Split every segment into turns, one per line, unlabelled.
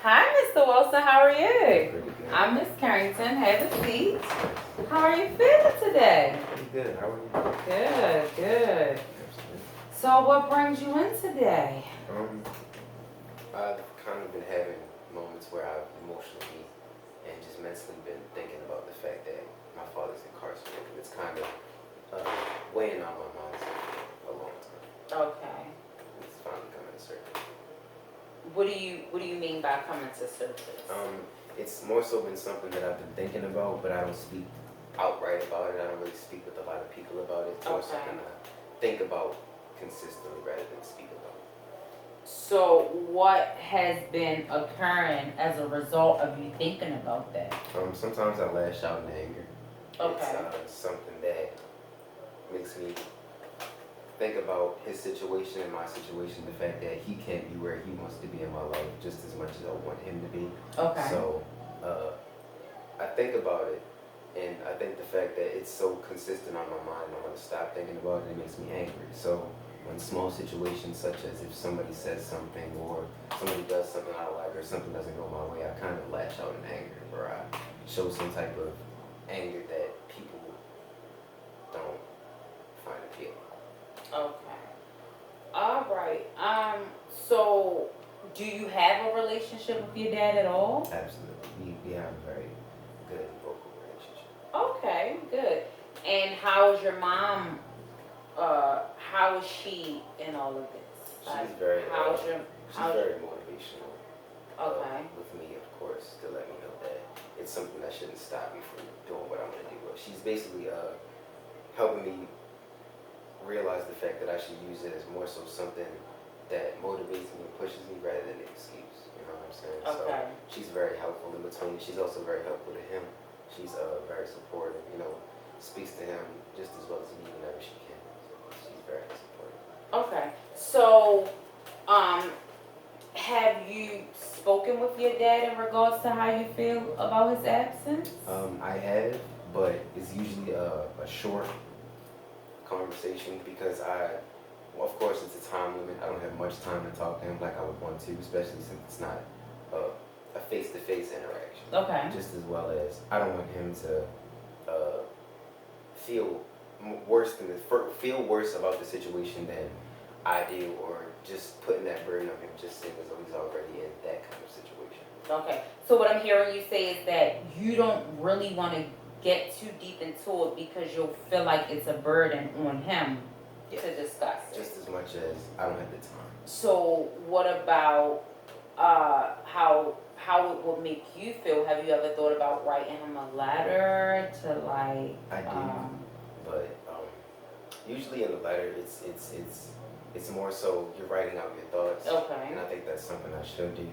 Hi, Mr. Wilson. How are you?
Pretty good.
I'm Miss Carrington. Have a seat. How are you feeling today?
Pretty good. How are you?
Good, good.
Absolutely.
So, what brings you in today?
I've kind of been having moments where I've emotionally and just mentally been thinking about the fact that my father's incarcerated. It's kind of weighing on my mind for a long time.
Okay.
It's finally coming to surface.
What do you mean by coming to surface?
It's more so been something that I've been thinking about, but I don't speak outright about it. I don't really speak with a lot of people about it. It's more
Okay.
something I think about consistently rather than speak about.
So, what has been occurring as a result of you thinking about that?
Sometimes I lash out in anger.
Okay.
It's something that makes me think about his situation and my situation, the fact that he can't be where he wants to be in my life just as much as I want him to be.
Okay.
So I think about it, and I think the fact that it's so consistent on my mind, I want to stop thinking about it, it makes me angry. So when small situations such as if somebody says something or somebody does something I don't like or something doesn't go my way, I kind of lash out in anger, or I show some type of anger that people don't find appealing.
Okay. All right. So, do you have a relationship with your dad at all?
Absolutely. We have a very good and vocal relationship.
Okay, good. And how is your mom? How is she in all of this?
She's very
How's your?
she's
How's
very motivational
okay.
with me, of course, to let me know that it's something that shouldn't stop me from doing what I'm gonna do. But she's basically helping me realize the fact that I should use it as more so something that motivates me and pushes me rather than an excuse. You know what I'm saying?
Okay.
So she's very helpful in between. She's also very helpful to him. She's very supportive. You know, speaks to him just as well as me whenever she can. So she's very supportive.
Okay. So, have you spoken with your dad in regards to how you feel about his absence?
I have, but it's usually a short conversation because well, of course, it's a time limit. I don't have much time to talk to him like I would want to, especially since it's not a face-to-face interaction.
Okay.
Just as well as I don't want him to feel feel worse about the situation than I do, or just putting that burden on him just seeing as though he's already in that kind of situation.
Okay. So what I'm hearing you say is that you don't really want to get too deep into it because you'll feel like it's a burden on him
Yes.
to discuss it.
Just as much as I don't have the time.
So what about how it would make you feel? Have you ever thought about writing him a letter to like?
I do, but usually in the letter, it's more so you're writing out your thoughts.
Okay.
And I think that's something I should do,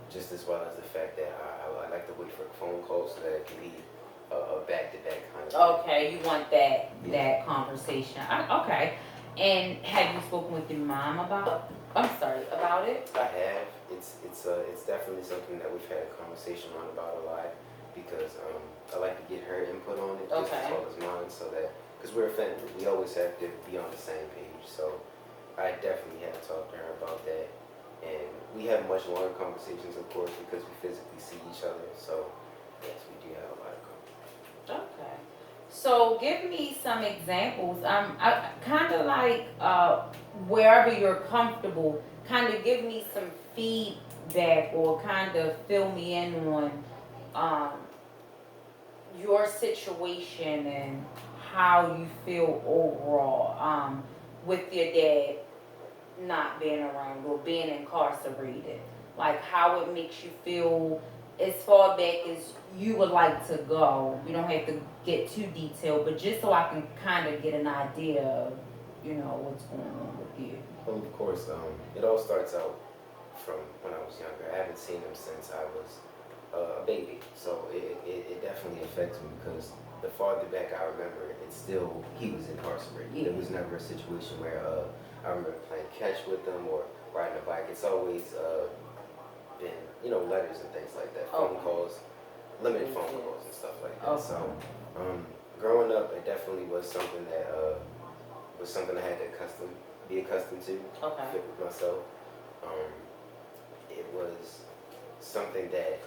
just as well as the fact that I like to wait for a phone call so that it can be a back-to-back kind of thing.
Okay, you want that
Yeah.
that conversation. Okay. And have you spoken with your mom about? I'm sorry, about it.
I have. It's definitely something that we've had a conversation on about a lot because I like to get her input on it just as
Okay.
well as mine, so that because we're a family, we always have to be on the same page. So I definitely have talked to her about that, and we have much longer conversations, of course, because we physically see each other. So yes, we do have a lot of conversations.
Okay. So give me some examples. I kind of like wherever you're comfortable, kind of give me some feedback or kind of fill me in on um, your situation and how you feel overall with your dad not being around or being incarcerated. Like how it makes you feel as far back as you would like to go. You don't have to get too detailed, but just so I can kind of get an idea of, what's going on with you.
Well, of course, it all starts out from when I was younger. I haven't seen him since I was a baby, so it definitely affects me because the farther back I remember, he was incarcerated.
Yeah.
It was never a situation where I remember playing catch with him or riding a bike. It's always been, letters and things like that, phone
Okay.
calls, limited phone
Yes.
calls and stuff like that.
Okay.
So, growing up, it definitely was something that I had to be accustomed to,
Okay.
fit with myself. It was something that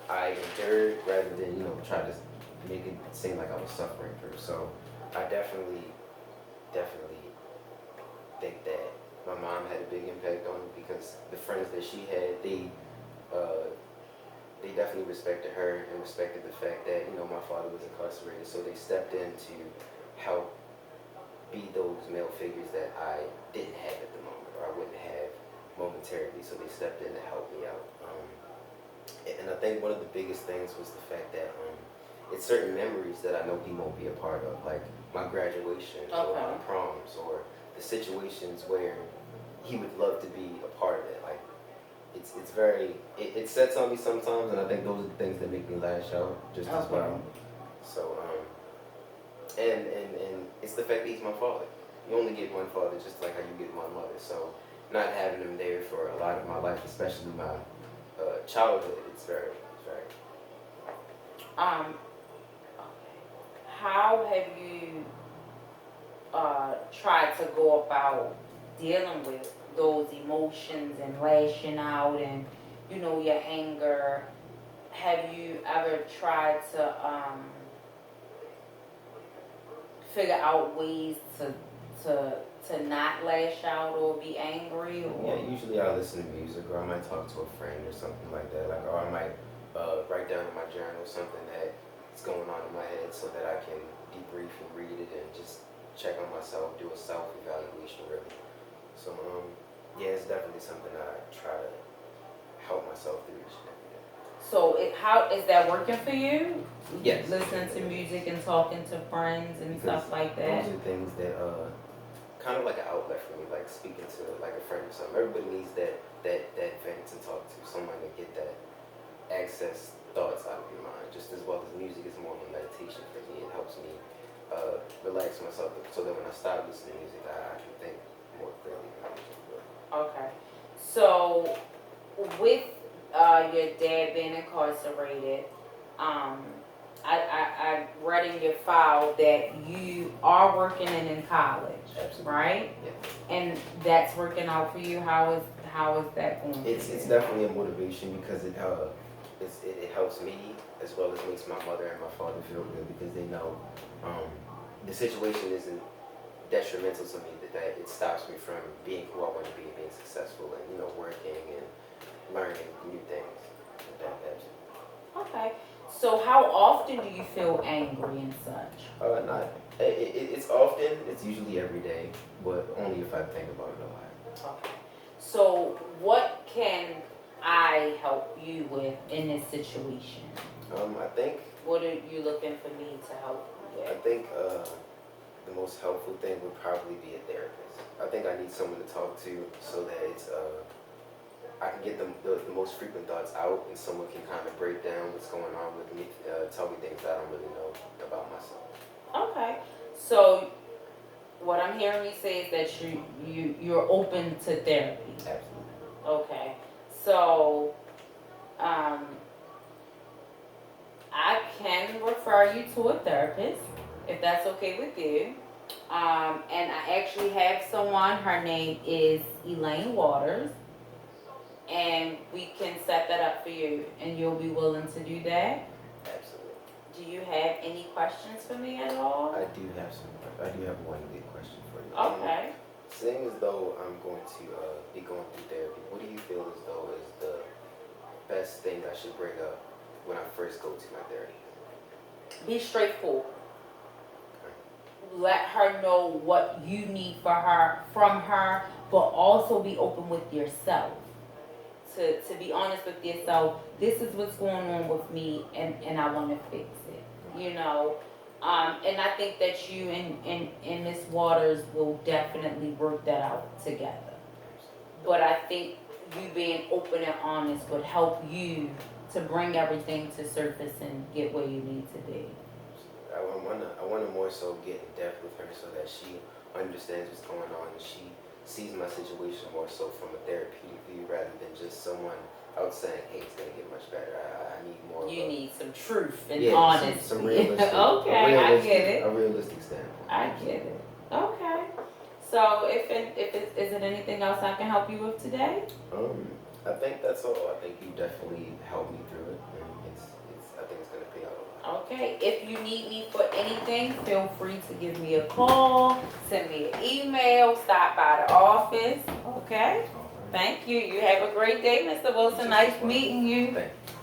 I endured rather than, try to make it seem like I was suffering through. So I definitely think that my mom had a big impact on me because the friends that she had, uh, they definitely respected her and respected the fact that, my father was incarcerated. So they stepped in to help be those male figures that I didn't have at the moment or I wouldn't have momentarily. So they stepped in to help me out. And I think one of the biggest things was the fact that it's certain memories that I know he won't be a part of, like my graduations or
Okay.
my proms or the situations where he would love to be a part of it. Like it's very it sets on me sometimes, and I think those are the things that make me lash out just as
Okay.
well. So and it's the fact that he's my father. You only get one father, just like how you get one mother. So not having him there for a lot of my life, especially my childhood, it's very.
Um, how have you tried to go about dealing with those emotions and lashing out and your anger? Have you ever tried to figure out ways to not lash out or be angry
Yeah,
or
usually I listen to music, or I might talk to a friend or something like that. Like, or I might write down in my journal something that's going on in my head, so that I can debrief and read it and just check on myself, do a self-evaluation, really. So, yeah, it's definitely something I try to help myself through each and every day.
so how is that working for you?
Yes.
Listening to music and talking to friends and
Because
stuff like that.
those are things that kind of like an outlet for me, like speaking to like a friend or something. Everybody needs that vent to talk to, someone to get that access thoughts out of your mind. Just as well as music is more of a meditation for me. It helps me relax myself so that when I stop listening to music, I can think more clearly.
Okay. So with your dad being incarcerated, um, I read in your file that you are working and in college,
Absolutely.
right?
Yeah.
And that's working out for you. How is that going?
It's definitely a motivation because it helps me as well as makes my mother and my father feel good because they know the situation isn't detrimental to me, that it stops me from being who I want to be and being successful and working and learning new things.
Okay. So how often do you feel angry and such?
Not it's often. It's usually every day, but only if I think about it a lot.
Okay. So what can I help you with in this situation?
I think
What are you looking for me to help you
I
with?
think the most helpful thing would probably be a therapist. I think I need someone to talk to so that it's I can get the most frequent thoughts out, and someone can kind of break down what's going on with me, tell me things that I don't really know about myself.
Okay. So what I'm hearing you say is that you're open to therapy.
Absolutely.
Okay. So um, I can refer you to a therapist if that's okay with you. And I actually have someone. Her name is Elaine Waters, and we can set that up for you. And you'll be willing to do that.
Absolutely.
Do you have any questions for me at all?
I do have some. I do have one big question for you.
Okay.
Seeing as though I'm going to be going through therapy, what do you feel as though is the best thing I should bring up when I first go to my therapy?
Be straightforward. Let her know what you need from her, but also be open with yourself. To be honest with yourself, this is what's going on with me, and I want to fix it. And I think that you and Miss Waters will definitely work that out together. But I think you being open and honest would help you to bring everything to surface and get where you need to be.
I wanna more so get in depth with her so that she understands what's going on and she sees my situation more so from a therapeutic view rather than just someone out saying, "Hey, it's gonna get much better." I need more.
You need some truth and
yeah,
honesty.
some realistic.
Okay, I get it.
A realistic standpoint.
I get it. Okay. So if is it anything else I can help you with today?
I think that's all. I think you definitely helped
Okay, if you need me for anything, feel free to give me a call, send me an email, stop by the office. Okay? Thank you. You have a great day, Mr. Wilson. Nice meeting you.
Thank you.